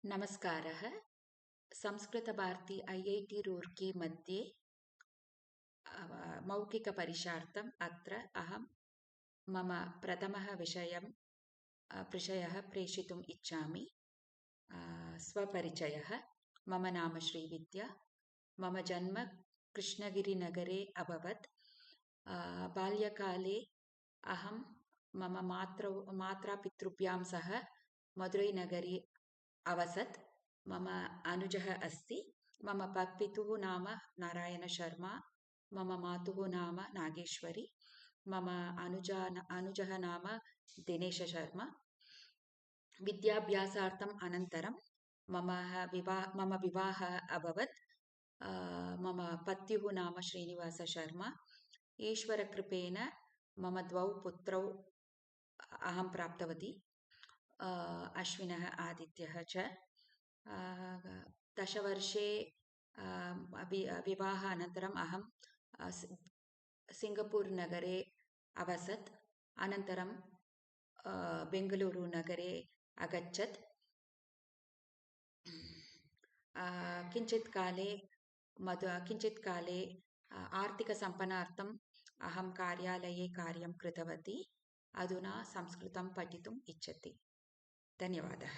नमस्कारः। संस्कृतभारती IIT रूर्की मध्ये मौखिकपरीक्षार्थम् अत्र अहं मम प्रथमः विषयः प्रेषितुम् इच्छामि। स्वपरिचयः। मम नाम श्रीविद्या। मम जन्म कृष्णगिरिनगरे अभवत्। बाल्यकाले अहं मम मात्रापितृभ्यां सह मधुरैनगरे अवसत्। मम अनुजः अस्ति। मम पितुः नाम नारायणशर्मा, मम मातुः नाम नागेश्वरी, मम अनुजः नाम दिनेशशर्मा। विद्याभ्यासार्थम् अनन्तरं मम विवाहः अभवत्। मम पत्युः नाम श्रीनिवासशर्मा। ईश्वरकृपेण मम द्वौ पुत्रौ अहं प्राप्तवती, अश्विनः आदित्यः च। 10 वर्षे विवाहानन्तरम् अहं सिङ्गपूर् नगरे अवसत्। अनन्तरं बेङ्गलूरुनगरे अगच्छत्। किञ्चित् काले आर्थिकसम्पन्नार्थम् अहं कार्यालये कार्यं कृतवती। अधुना संस्कृतं पठितुम् इच्छति। धन्यवादः।